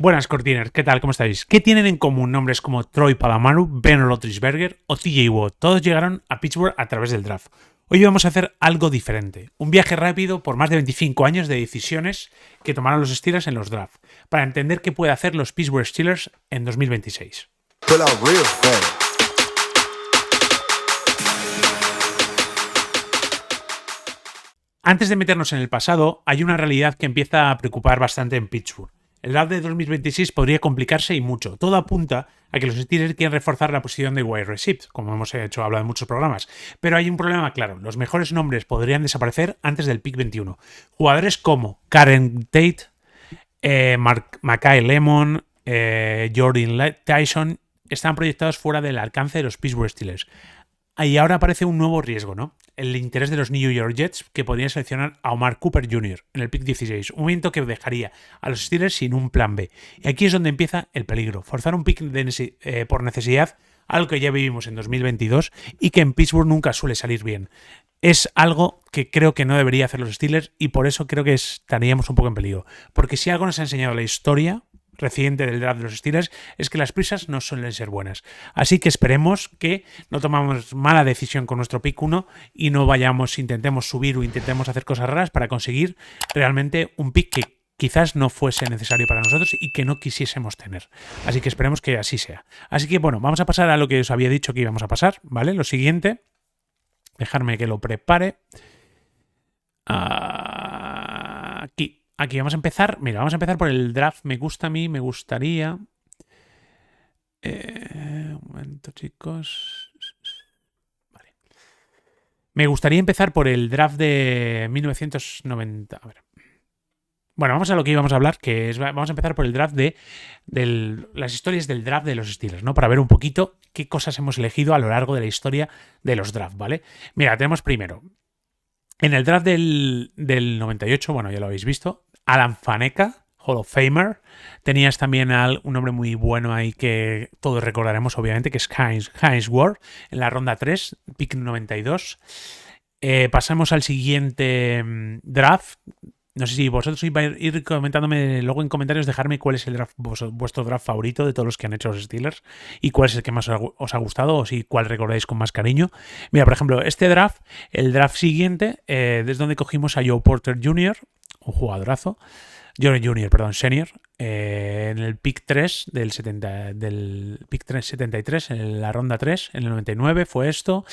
Buenas, Cortiners, ¿qué tal? ¿Cómo estáis? ¿Qué tienen en común nombres como Troy Polamalu, Ben Roethlisberger o TJ Watt? Todos llegaron a Pittsburgh a través del draft. Hoy vamos a hacer algo diferente, un viaje rápido por más de 25 años de decisiones que tomaron los Steelers en los drafts, para entender qué puede hacer los Pittsburgh Steelers en 2026. Antes de meternos en el pasado, hay una realidad que empieza a preocupar bastante en Pittsburgh. El draft de 2026 podría complicarse y mucho. Todo apunta a que los Steelers quieren reforzar la posición de wide receiver, como hemos hablado en muchos programas. Pero hay un problema claro. Los mejores nombres podrían desaparecer antes del pick 21. Jugadores como Karen Tate, Mackay Lemon, Jordan Tyson están proyectados fuera del alcance de los Pittsburgh Steelers. Y ahora aparece un nuevo riesgo, ¿no? El interés de los New York Jets, que podrían seleccionar a Omar Cooper Jr. en el pick 16, un movimiento que dejaría a los Steelers sin un plan B. Y aquí es donde empieza el peligro, forzar un pick por necesidad, algo que ya vivimos en 2022 y que en Pittsburgh nunca suele salir bien. Es algo que creo que no debería hacer los Steelers y por eso creo que estaríamos un poco en peligro. Porque si algo nos ha enseñado la historia reciente del draft de los Steelers es que las prisas no suelen ser buenas. Así que esperemos que no tomamos mala decisión con nuestro pick 1 y no intentemos subir o intentemos hacer cosas raras para conseguir realmente un pick que quizás no fuese necesario para nosotros y que no quisiésemos tener. Así que esperemos que así sea. Así que bueno, vamos a pasar a lo que os había dicho que íbamos a pasar, ¿vale? Lo siguiente, dejarme que lo prepare. Aquí vamos a empezar. Mira, vamos a empezar por el draft. Me gustaría. Un momento, chicos. Vale. Me gustaría empezar por el draft de 1990. A ver. Bueno, vamos a lo que íbamos a hablar, que es, vamos a empezar por el draft de las historias del draft de los Steelers, ¿no? Para ver un poquito qué cosas hemos elegido a lo largo de la historia de los drafts, ¿vale? Mira, tenemos primero, en el draft del 98, bueno, ya lo habéis visto, Alan Faneca, Hall of Famer. Tenías también un nombre muy bueno ahí que todos recordaremos, obviamente, que es Hines Ward, en la ronda 3, pick 92. Pasamos al siguiente draft. No sé si vosotros vais a ir comentándome luego en comentarios, dejarme cuál es el draft, vuestro draft favorito de todos los que han hecho los Steelers y cuál es el que más os ha gustado o si cuál recordáis con más cariño. Mira, por ejemplo, este draft, el draft siguiente, es donde cogimos a Joe Porter Jr., un jugadorazo, senior, en el pick 3 del pick 73, en la ronda 3, en el 99 fue esto.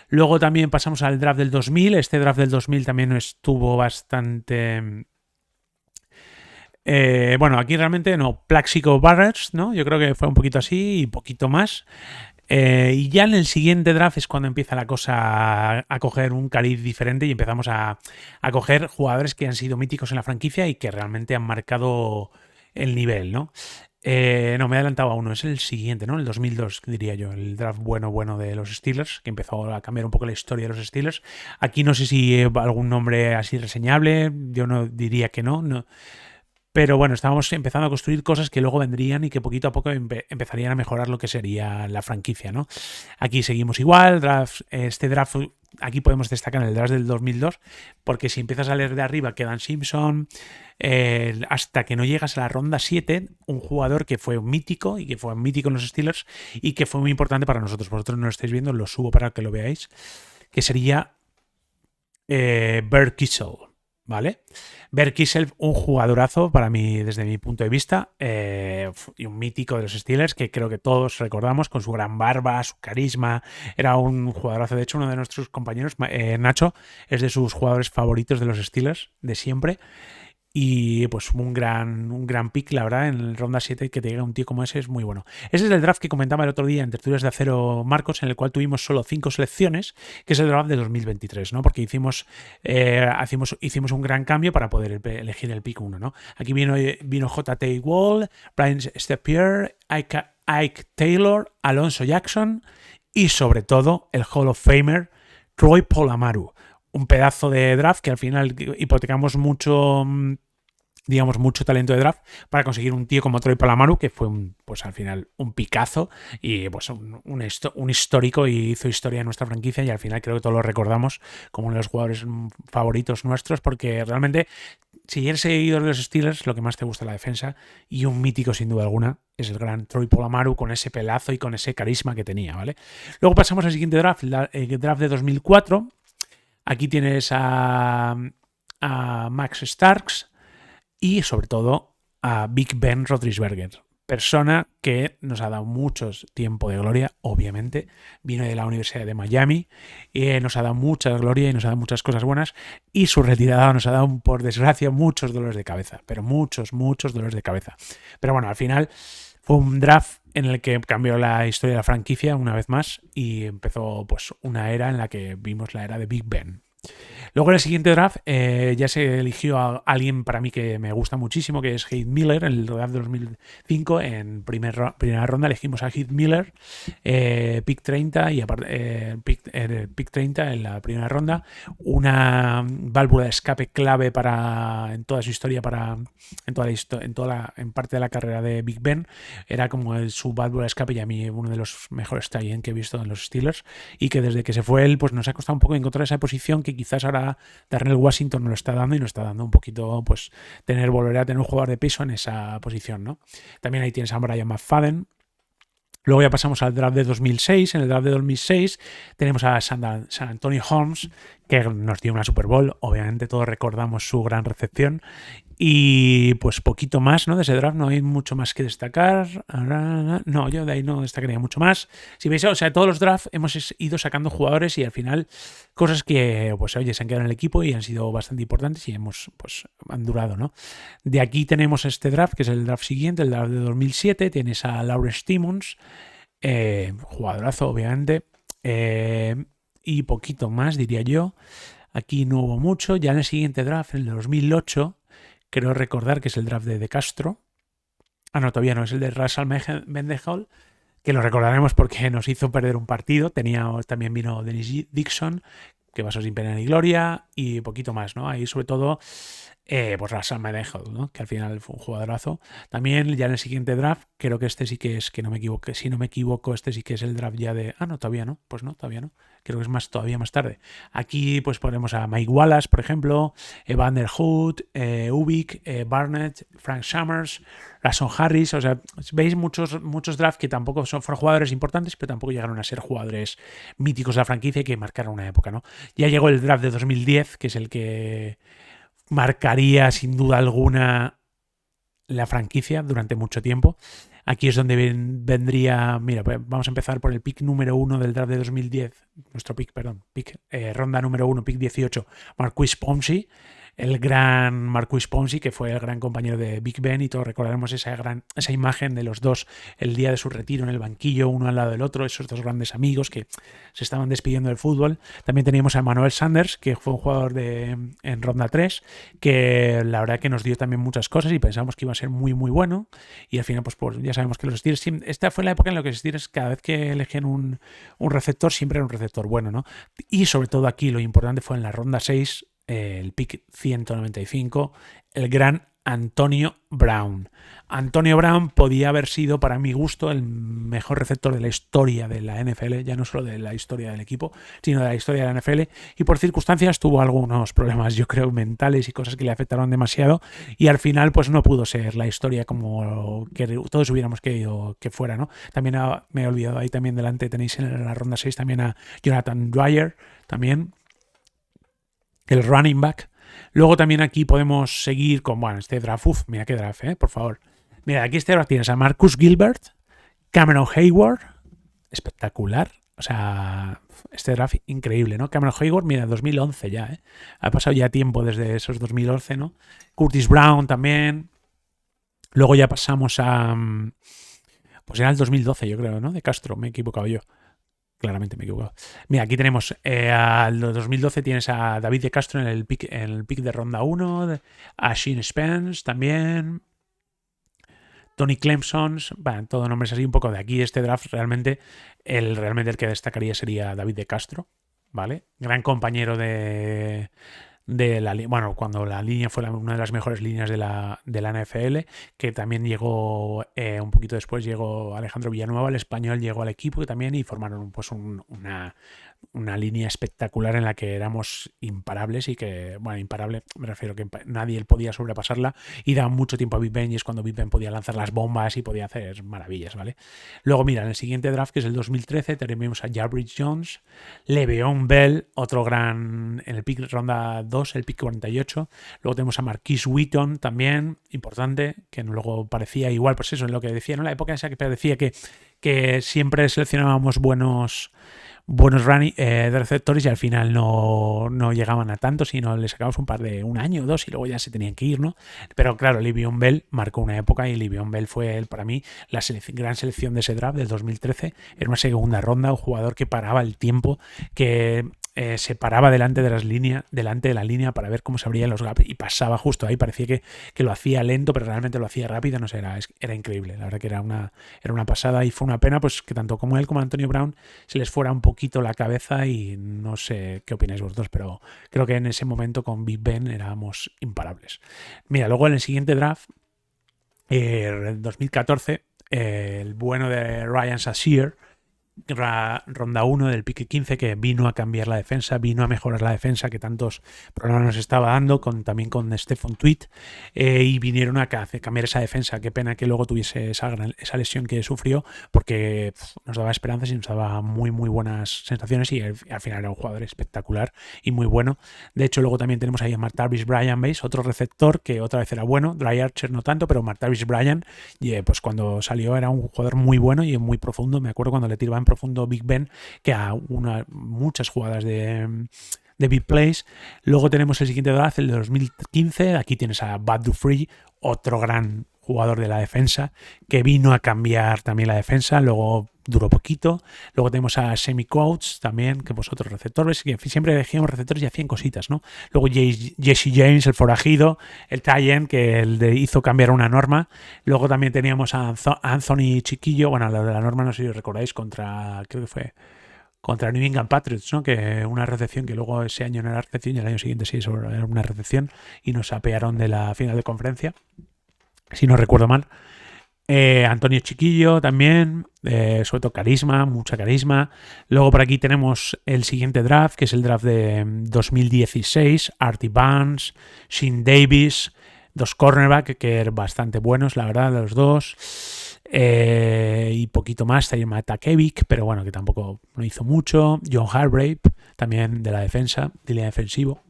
Luego también pasamos al draft del 2000. Este draft del 2000 también estuvo bastante... bueno, aquí realmente no, Plaxico Barrett, ¿no? Yo creo que fue un poquito así y poquito más. Y ya en el siguiente draft es cuando empieza la cosa a coger un cariz diferente y empezamos a coger jugadores que han sido míticos en la franquicia y que realmente han marcado el nivel, ¿no? No, me he adelantado a uno, es el siguiente, ¿no? El 2002, diría yo, el draft bueno de los Steelers, que empezó a cambiar un poco la historia de los Steelers. Aquí no sé si algún nombre así reseñable, yo no diría que no. Pero bueno, estábamos empezando a construir cosas que luego vendrían y que poquito a poco empezarían a mejorar lo que sería la franquicia, ¿no? Aquí seguimos igual, este draft, aquí podemos destacar el draft del 2002, porque si empiezas a leer de arriba, quedan Simpson, hasta que no llegas a la ronda 7, un jugador que fue mítico y que fue mítico en los Steelers y que fue muy importante para nosotros. Vosotros no lo estáis viendo, lo subo para que lo veáis, que sería Bert Kissel. ¿Vale? Bert Kissel, un jugadorazo para mí, desde mi punto de vista, y un mítico de los Steelers que creo que todos recordamos, con su gran barba, su carisma. Era un jugadorazo. De hecho, uno de nuestros compañeros, Nacho, es de sus jugadores favoritos de los Steelers de siempre. Y pues un gran pick, la verdad, en el ronda 7 que te llegue un tío como ese es muy bueno. Ese es el draft que comentaba el otro día en Tertulias de Acero Marcos, en el cual tuvimos solo 5 selecciones, que es el draft de 2023, ¿no? Porque hicimos un gran cambio para poder elegir el pick 1, ¿no? Aquí vino J.T. Wall, Brian Stepier, Ike Taylor, Alonso Jackson y sobre todo el Hall of Famer Troy Polamalu. Un pedazo de draft que al final hipotecamos mucho talento de draft para conseguir un tío como Troy Polamalu, que fue pues al final un picazo y pues un histórico y hizo historia en nuestra franquicia y al final creo que todos lo recordamos como uno de los jugadores favoritos nuestros porque realmente si eres seguidor de los Steelers, lo que más te gusta es la defensa, y un mítico sin duda alguna es el gran Troy Polamalu con ese pelazo y con ese carisma que tenía, ¿vale? Luego pasamos al siguiente draft, el draft de 2004. Aquí tienes a Max Starks y sobre todo a Big Ben Roethlisberger, persona que nos ha dado mucho tiempo de gloria, obviamente, vino de la Universidad de Miami, nos ha dado mucha gloria y nos ha dado muchas cosas buenas, y su retirada nos ha dado, por desgracia, muchos dolores de cabeza, pero muchos dolores de cabeza. Pero bueno, al final fue un draft en el que cambió la historia de la franquicia una vez más y empezó pues una era en la que vimos la era de Big Ben. Luego en el siguiente draft ya se eligió a alguien para mí que me gusta muchísimo, que es Heath Miller. En el draft de 2005, en primera ronda, elegimos a Heath Miller, pick 30, y aparte pick 30 en la primera ronda. Una válvula de escape clave en toda su historia, en parte de la carrera de Big Ben. Era como su válvula de escape, y a mí uno de los mejores tie-in que he visto en los Steelers, y que desde que se fue él pues nos ha costado un poco encontrar esa posición que quizás ahora Darnell Washington nos lo está dando, y nos está dando un poquito pues volver a tener un jugador de peso en esa posición, ¿no? También ahí tienes a Brian McFadden. Luego ya pasamos al draft de 2006. En el draft de 2006 tenemos a San Antonio Holmes, que nos dio una Super Bowl. Obviamente todos recordamos su gran recepción. Y pues poquito más, ¿no? De ese draft no hay mucho más que destacar. No, yo de ahí no destacaría mucho más. Si veis, o sea, todos los drafts hemos ido sacando jugadores y al final cosas que, pues oye, se han quedado en el equipo y han sido bastante importantes y han durado, ¿no? De aquí tenemos este draft, que es el draft siguiente, el draft de 2007. Tienes a Lawrence Timmons, jugadorazo, obviamente. Y poquito más, diría yo. Aquí no hubo mucho. Ya en el siguiente draft, el de 2008, creo recordar que es el draft de Castro. No, todavía no, es el de Russell Mendenhall, que lo recordaremos porque nos hizo perder un partido. También vino Dennis Dixon, que pasó sin pena ni gloria, y poquito más, ¿no? Ahí sobre todo pues Russell Mendenhall, ¿no? Que al final fue un jugadorazo. También ya en el siguiente draft, creo que este sí que es, que no me equivoque, si no me equivoco, este sí que es el draft ya de... no, todavía no, pues no, todavía no. Creo que es todavía más tarde. Aquí pues ponemos a Mike Wallace, por ejemplo, Evander Hood, Ubik, Barnett, Frank Summers, Rasson Harris. O sea, veis muchos drafts que tampoco fueron jugadores importantes, pero tampoco llegaron a ser jugadores míticos de la franquicia y que marcaron una época, ¿no? Ya llegó el draft de 2010, que es el que marcaría sin duda alguna la franquicia durante mucho tiempo. Aquí es donde vendría, mira, pues vamos a empezar por el pick número 1 del draft de 2010, nuestro pick, ronda número 1, pick 18, Marquise Pouncey, el gran Marquise Pouncey, que fue el gran compañero de Big Ben, y todos recordaremos esa imagen de los dos el día de su retiro en el banquillo, uno al lado del otro, esos dos grandes amigos que se estaban despidiendo del fútbol. También teníamos a Emmanuel Sanders, que fue un jugador en ronda 3, que la verdad que nos dio también muchas cosas y pensamos que iba a ser muy muy bueno, y al final pues ya sabemos que los Steelers, esta fue la época en la que los Steelers, cada vez que elegían un receptor, siempre era un receptor bueno, ¿no? Y sobre todo aquí lo importante fue en la ronda 6, el pick 195, el gran Antonio Brown. Antonio Brown podía haber sido, para mi gusto, el mejor receptor de la historia de la NFL, ya no solo de la historia del equipo, sino de la historia de la NFL, y por circunstancias tuvo algunos problemas, yo creo, mentales y cosas que le afectaron demasiado, y al final pues no pudo ser la historia como que todos hubiéramos querido que fuera, ¿no? También me he olvidado, ahí también delante tenéis en la ronda 6 también a Jonathan Dwyer, también el running back. Luego también aquí podemos seguir con, este draft. Mira qué draft, por favor. Mira, aquí este draft tienes a Marcus Gilbert, Cameron Hayward, espectacular. O sea, este draft increíble, ¿no? Cameron Hayward, mira, 2011 ya, Ha pasado ya tiempo desde esos 2011, ¿no? Curtis Brown también. Luego ya pasamos a... pues era el 2012, yo creo, ¿no? De Castro, me he equivocado yo. Claramente me he equivocado. Mira, aquí tenemos al 2012 tienes a David de Castro en el pick de ronda 1, a Sheen Spence también, Tony Clemson, todo nombres así un poco de aquí. Este draft realmente el que destacaría sería David de Castro, ¿vale? Gran compañero de la cuando la línea fue una de las mejores líneas de la NFL, que también llegó un poquito después, llegó Alejandro Villanueva, el español, llegó al equipo también, y formaron pues una una línea espectacular en la que éramos imparables y que, bueno, imparable, me refiero que nadie podía sobrepasarla y daba mucho tiempo a Big Ben y es cuando Big Ben podía lanzar las bombas y podía hacer maravillas, ¿vale? Luego, mira, en el siguiente draft, que es el 2013, tenemos a Jarbridge Jones, Le'Veon Bell, otro gran, en el pick ronda 2, el pick 48. Luego tenemos a Marquise Wheaton también, importante, que luego parecía igual, pues eso, en lo que decía, ¿no? La época esa que parecía que siempre seleccionábamos buenos de receptores y al final no llegaban a tanto, sino le sacamos un par de un año o dos y luego ya se tenían que ir, ¿no? Pero claro, Le'Veon Bell marcó una época y Le'Veon Bell fue, para mí, la gran selección de ese draft del 2013. Era una segunda ronda, un jugador que paraba el tiempo, que se paraba delante de la línea para ver cómo se abrían los gaps y pasaba justo ahí. Parecía que lo hacía lento, pero realmente lo hacía rápido. No sé, era increíble. La verdad que era una pasada y fue una pena pues que tanto como él como Antonio Brown se les fuera un poquito la cabeza y no sé qué opináis vosotros, pero creo que en ese momento con Big Ben éramos imparables. Mira, luego en el siguiente draft, en 2014, el bueno de Ryan Shazier, ronda 1 del pique 15, que vino a cambiar la defensa, vino a mejorar la defensa que tantos problemas nos estaba dando, también con Stephon Tweet, y vinieron a cambiar esa defensa. Qué pena que luego tuviese esa lesión que sufrió, porque nos daba esperanzas y nos daba muy buenas sensaciones y al final era un jugador espectacular y muy bueno. De hecho, luego también tenemos ahí a Martavis Bryant, ¿veis? Otro receptor que otra vez era bueno, Dry Archer no tanto, pero Martavis Bryant, pues cuando salió era un jugador muy bueno y muy profundo. Me acuerdo cuando le tiraba en profundo Big Ben, que a muchas jugadas de big plays. Luego tenemos el siguiente draft, el de 2015. Aquí tienes a Bud Dupree, otro gran jugador de la defensa, que vino a cambiar también la defensa. Luego duró poquito. Luego tenemos a Semi Coates también, que otros receptores, que siempre elegíamos receptores y hacían cositas, ¿no? Luego Jesse James, el forajido, el tie-end, que hizo cambiar una norma. Luego también teníamos a Anthony Chiquillo, bueno, lo de la norma no sé si recordáis, creo que fue contra New England Patriots, ¿no? Que una recepción que luego ese año no era recepción y el año siguiente sí era una recepción y nos apearon de la final de conferencia, si no recuerdo mal. Antonio Chiquillo también, sobre todo mucha carisma. Luego por aquí tenemos el siguiente draft, que es el draft de 2016, Artie Barnes, Shane Davis, dos cornerback que eran bastante buenos, la verdad, los dos. Y poquito más, también Matakevich, pero bueno, que tampoco no hizo mucho. John Hargrave, también de la defensa, de línea defensivo.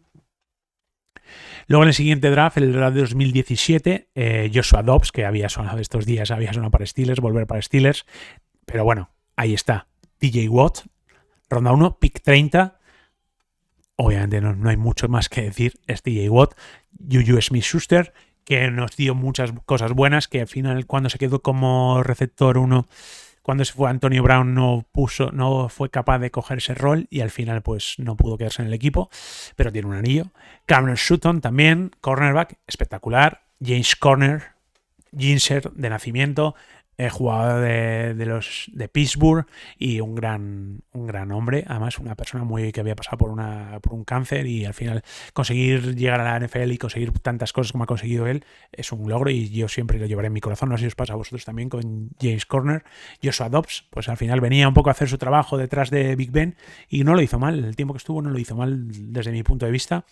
Luego en el siguiente draft, el draft de 2017, Joshua Dobbs, que había sonado estos días, había sonado para Steelers, volver para Steelers. Pero bueno, ahí está. TJ Watt, ronda 1, pick 30. Obviamente no hay mucho más que decir. Es TJ Watt, Juju Smith-Schuster, que nos dio muchas cosas buenas, que al final cuando se quedó como receptor 1, cuando se fue Antonio Brown no fue capaz de coger ese rol y al final pues no pudo quedarse en el equipo, pero tiene un anillo. Cameron Sutton también, cornerback, espectacular. James Conner, Ginser de nacimiento, jugador de Pittsburgh y un gran hombre, además una persona que había pasado por un cáncer y al final conseguir llegar a la NFL y conseguir tantas cosas como ha conseguido él es un logro y yo siempre lo llevaré en mi corazón. No sé si os pasa a vosotros también con James Conner. Joshua Dobbs, pues al final venía un poco a hacer su trabajo detrás de Big Ben y no lo hizo mal, el tiempo que estuvo no lo hizo mal desde mi punto de vista.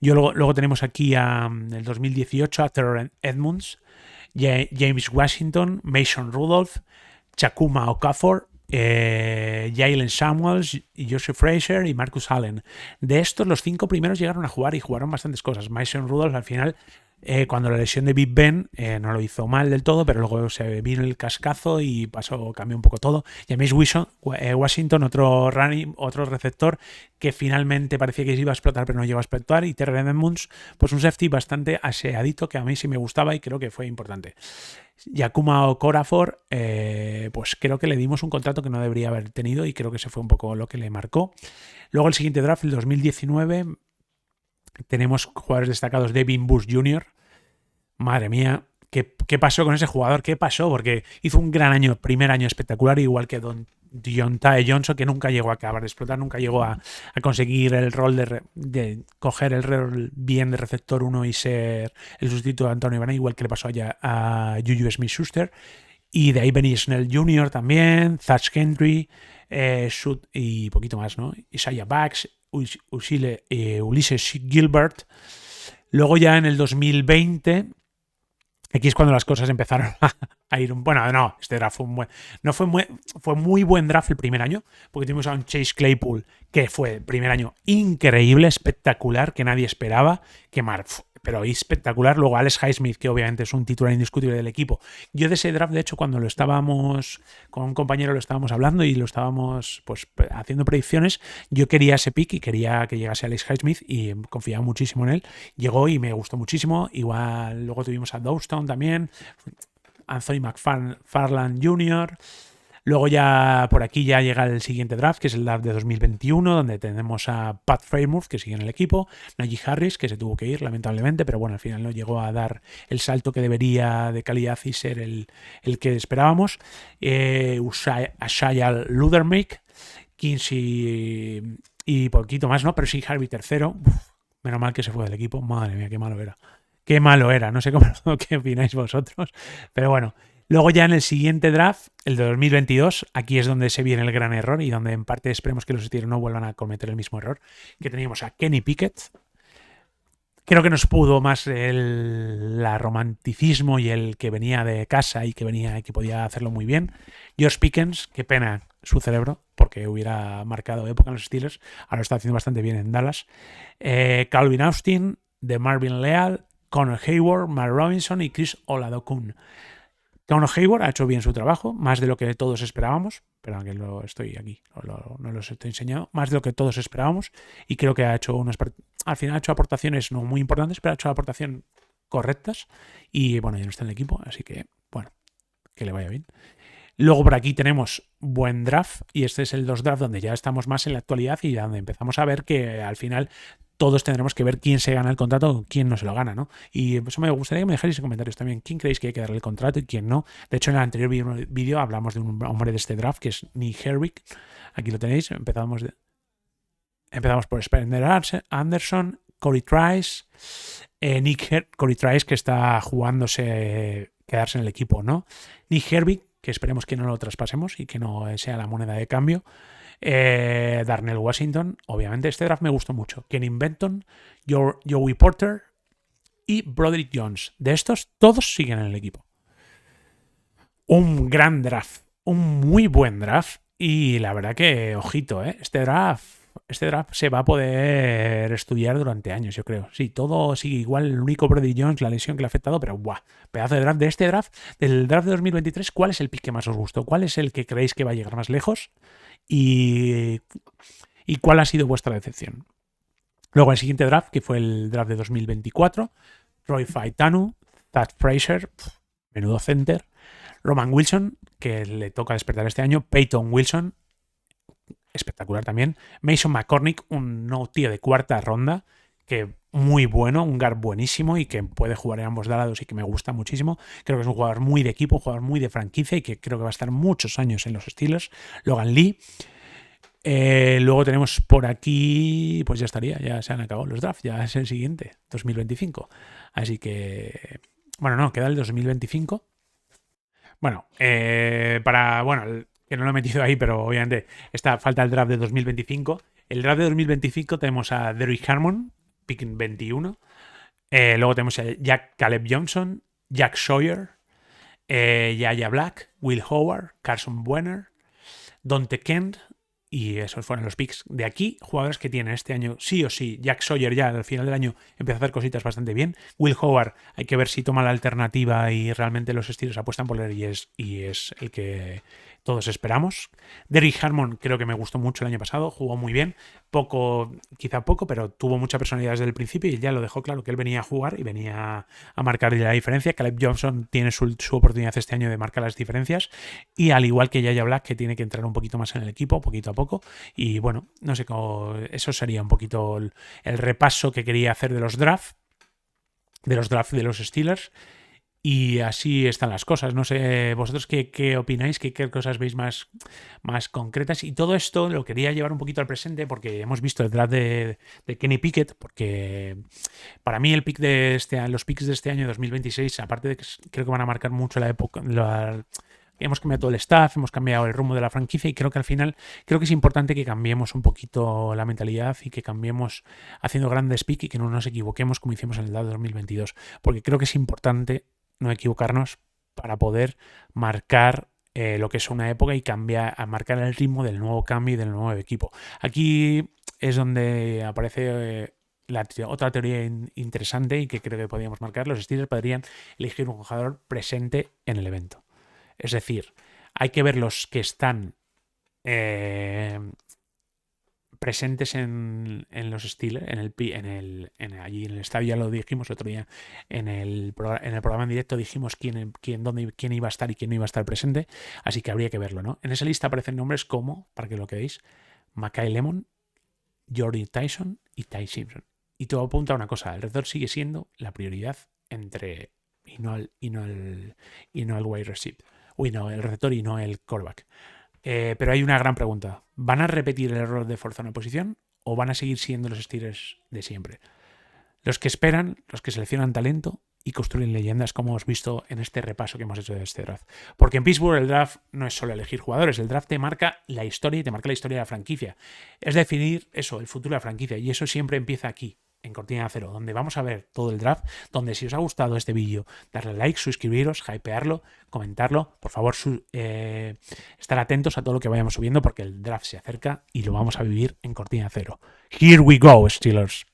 Luego tenemos aquí el 2018 a Terrell Edmunds, James Washington, Mason Rudolph, Chakuma Okafor, Jalen Samuels, Joseph Frazier y Marcus Allen. De estos, los 5 primeros llegaron a jugar y jugaron bastantes cosas. Mason Rudolph al final, cuando la lesión de Big Ben no lo hizo mal del todo, pero luego se vino el cascazo y cambió un poco todo. James Washington, otro receptor que finalmente parecía que se iba a explotar, pero no llegó a explotar. Y Terrell Edmunds, pues un safety bastante aseadito que a mí sí me gustaba y creo que fue importante. Chakuma Okafor, pues creo que le dimos un contrato que no debería haber tenido y creo que ese fue un poco lo que le marcó. Luego el siguiente draft, el 2019, tenemos jugadores destacados. Devin Bush Jr., madre mía, ¿qué pasó con ese jugador? ¿Qué pasó? Porque hizo un gran año, primer año espectacular, igual que Diontae Johnson, que nunca llegó a acabar de explotar, nunca llegó a conseguir el rol de coger el rol bien de receptor 1 y ser el sustituto de Antonio Brown, igual que le pasó a Juju Smith-Schuster. Y de ahí Benny Snell Jr. también, Thach Gentry, Shoot y poquito más, ¿no? Isaiah Banks, Ulises Gilbert. Luego ya en el 2020, aquí es cuando las cosas empezaron a ir bueno, no, este draft fue un buen, no fue muy buen draft el primer año, porque tuvimos a un Chase Claypool que fue el primer año increíble, espectacular, que nadie esperaba, pero espectacular. Luego Alex Highsmith, que obviamente es un titular indiscutible del equipo. Yo de ese draft, de hecho, cuando lo estábamos con un compañero, lo estábamos hablando y lo estábamos pues haciendo predicciones, yo quería ese pick y quería que llegase Alex Highsmith y confiaba muchísimo en él. Llegó y me gustó muchísimo. Igual luego tuvimos a Dawson también, Anthony McFarland Jr., luego ya por aquí ya llega el siguiente draft, que es el draft de 2021, donde tenemos a Pat Freiermuth, que sigue en el equipo, Najee Harris, que se tuvo que ir, lamentablemente, pero bueno, al final no llegó a dar el salto que debería de calidad y ser el que esperábamos. Ashaya Ludermake, Kinsey y poquito más, ¿no? Pero sí, Harvey tercero. Menos mal que se fue del equipo. Madre mía, qué malo era. Qué malo era. No sé qué opináis vosotros. Pero bueno, luego ya en el siguiente draft, el de 2022, aquí es donde se viene el gran error y donde en parte esperemos que los Steelers no vuelvan a cometer el mismo error, que teníamos a Kenny Pickett. Creo que nos pudo más el romanticismo y el que venía de casa y que podía hacerlo muy bien. George Pickens, qué pena su cerebro, porque hubiera marcado época en los Steelers. Ahora lo está haciendo bastante bien en Dallas. Calvin Austin, de Marvin Leal, Connor Hayward, Mark Robinson y Chris Oladokun. Connor Hayward ha hecho bien su trabajo, más de lo que todos esperábamos. Pero que lo estoy aquí, no los estoy enseñando. Más de lo que todos esperábamos. Y creo que al final ha hecho aportaciones no muy importantes, pero ha hecho aportaciones correctas. Y bueno, ya no está en el equipo, así que bueno, que le vaya bien. Luego por aquí tenemos buen draft y este es el 2 draft donde ya estamos más en la actualidad y donde empezamos a ver que al final todos tendremos que ver quién se gana el contrato o quién no se lo gana, ¿no? Y eso me gustaría que me dejáis en comentarios también quién creéis que hay que darle el contrato y quién no. De hecho, en el anterior vídeo hablamos de un hombre de este draft que es Nick Herbig. Aquí lo tenéis. Empezamos por Spencer Anderson, Corey Trice, Corey Trice que está jugándose quedarse en el equipo, ¿no? Nick Herbig, que esperemos que no lo traspasemos y que no sea la moneda de cambio. Darnell Washington, obviamente este draft me gustó mucho. Kenny Benton, Joey Porter y Broderick Jones. De estos, todos siguen en el equipo. Un gran draft, un muy buen draft y la verdad que, ojito, este draft se va a poder estudiar durante años, yo creo. Sí, todo sigue igual, el único Broderick Jones, la lesión que le ha afectado, pero ¡buah! Pedazo de draft. De este draft, del draft de 2023, ¿cuál es el pick que más os gustó? ¿Cuál es el que creéis que va a llegar más lejos? ¿Y cuál ha sido vuestra decepción? Luego el siguiente draft, que fue el draft de 2024, Roy Faitanu, Thad Frazier, menudo center, Roman Wilson, que le toca despertar este año, Peyton Wilson, espectacular también, Mason McCormick, un no tío de cuarta ronda, que muy bueno, un guard buenísimo y que puede jugar en ambos lados y que me gusta muchísimo. Creo que es un jugador muy de equipo, un jugador muy de franquicia y que creo que va a estar muchos años en los Steelers. Logan Lee. Luego tenemos por aquí, pues ya estaría, ya se han acabado los drafts, ya es el siguiente, 2025. Así que, bueno, no, queda el 2025. Bueno, que no lo he metido ahí, pero obviamente falta el draft de 2025. El draft de 2025 tenemos a Derrick Harmon, pick 21. Luego tenemos a Caleb Johnson, Jack Sawyer, Yaya Black, Will Howard, Carson Wenner, Dante Kent. Y esos fueron los picks de aquí. Jugadores que tienen este año sí o sí. Jack Sawyer ya al final del año empieza a hacer cositas bastante bien. Will Howard hay que ver si toma la alternativa y realmente los Steelers apuestan por él y es el que todos esperamos. Derrick Harmon creo que me gustó mucho el año pasado. Jugó muy bien. Quizá poco, pero tuvo mucha personalidad desde el principio y ya lo dejó claro que él venía a jugar y venía a marcar la diferencia. Caleb Johnson tiene su oportunidad este año de marcar las diferencias y al igual que Yaya Black, que tiene que entrar un poquito más en el equipo, poquito a poco. Y bueno, no sé cómo. Eso sería un poquito el repaso que quería hacer de los drafts de los Steelers. Y así están las cosas. No sé, vosotros qué opináis, qué cosas veis más concretas. Y todo esto lo quería llevar un poquito al presente porque hemos visto el draft de Kenny Pickett, porque para mí el pick los picks de este año 2026, aparte de que creo que van a marcar mucho la época, hemos cambiado todo el staff, hemos cambiado el rumbo de la franquicia y creo que al final, creo que es importante que cambiemos un poquito la mentalidad y que cambiemos haciendo grandes picks y que no nos equivoquemos como hicimos en el DAO 2022, porque creo que es importante no equivocarnos para poder marcar lo que es una época y cambiar, a marcar el ritmo del nuevo cambio y del nuevo equipo. Aquí es donde aparece otra teoría interesante y que creo que podríamos marcar. Los Steelers podrían elegir un jugador presente en el evento. Es decir, hay que ver los que están presentes en los Steelers, allí en el estadio, ya lo dijimos otro día en el programa en directo, dijimos quién iba a estar y quién no iba a estar presente, así que habría que verlo, ¿no? En esa lista aparecen nombres como, para que lo veáis, Mackay Lemon, Jordy Tyson y Ty Simpson. Y todo apunta a una cosa, el receptor sigue siendo la prioridad y no el wide receiver. El receptor y no el quarterback. Pero hay una gran pregunta. ¿Van a repetir el error de forzar una posición o van a seguir siendo los Steelers de siempre? Los que esperan, los que seleccionan talento y construyen leyendas, como hemos visto en este repaso que hemos hecho de este draft. Porque en Pittsburgh el draft no es solo elegir jugadores, el draft te marca la historia y te marca la historia de la franquicia. Es definir eso, el futuro de la franquicia, y eso siempre empieza aquí, en Cortina de Acero, donde vamos a ver todo el draft, donde si os ha gustado este vídeo, darle like, suscribiros, hypearlo, comentarlo, por favor, estar atentos a todo lo que vayamos subiendo porque el draft se acerca y lo vamos a vivir en Cortina de Acero. Here we go, Steelers.